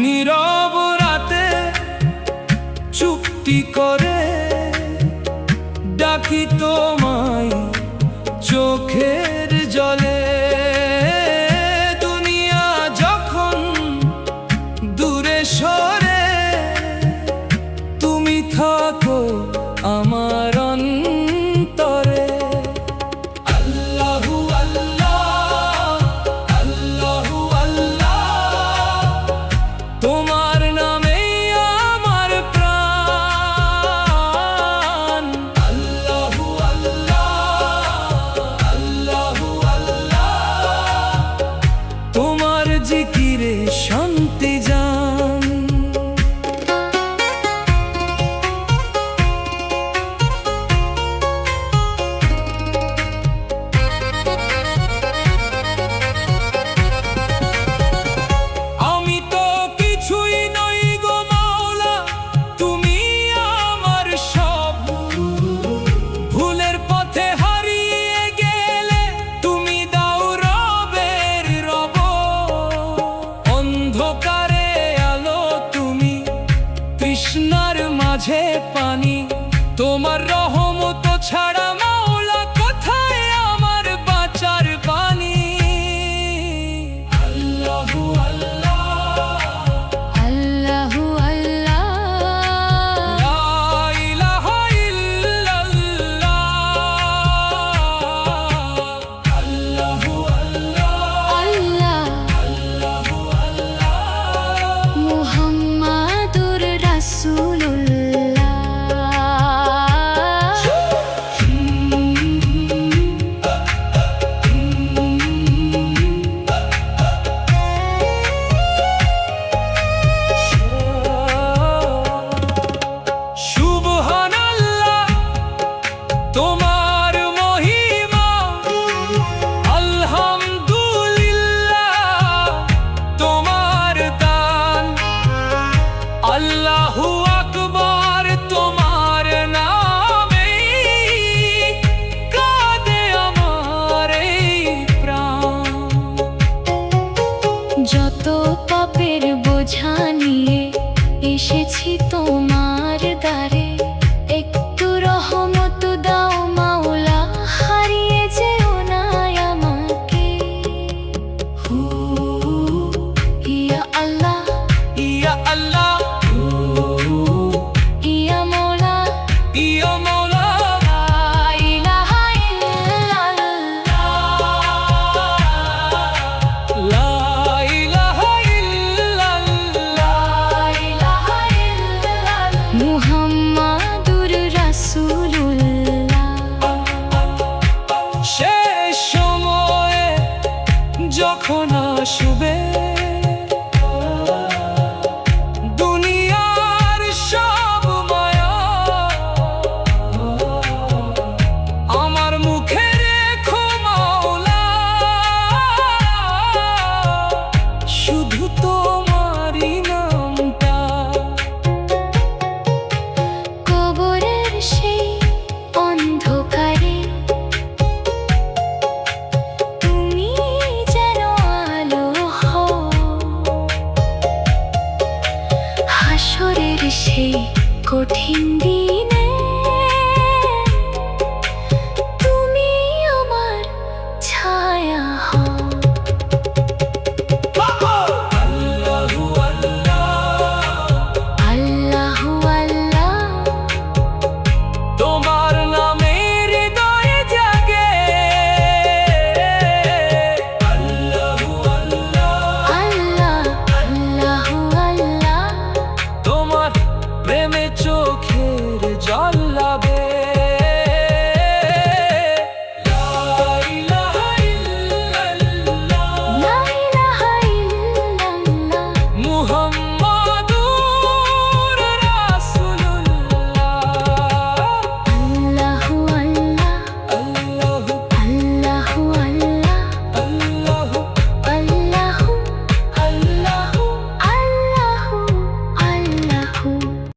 নীরব রাতে চুপটি করে ডাকি তোমায় চোখের জলে। দুনিয়া যখন দূরে সরে তুমি থাকো আমার অন্তরে। আল্লাহু আল্লাহ, আল্লাহু আল্লাহ, তোমার নামেই আমার প্রাণ। আল্লাহু আল্লাহ, আল্লাহু আল্লাহ, তোমার জিকিরে শান্তি জান। তৃষ্ণার মাঝে পানি, তোমার রহমত ছাড়া মাওলা কোথায় আমার বাঁচার বাণী। আল্লাহু আল্লাহ, আল্লাহু আল্লাহ, লা ইলাহা ইল্লাল্লাহ। আল্লাহু আল্লাহ, আল্লাহ, আল্লাহু আল্লাহ, মুহাম্মাদুর রাসূলুল্লাহ। সুবহানাল্লাহ, তোমার মহিমা, আলহামদুলিল্লাহ, তোমার দান। আল্লাহু আকবার, তোমার নামেই কাঁদে আমার এই প্রাণ। যত পাপের বোঝা নিয়ে এসেছি তোমার দ্বারে, একটু রহমত দাও মাওলা, হারিয়ে যেও না আমাকে। ইয়া আল্লাহ, ইয়া আল্লাহ, ইয়া মওলা, ইয়া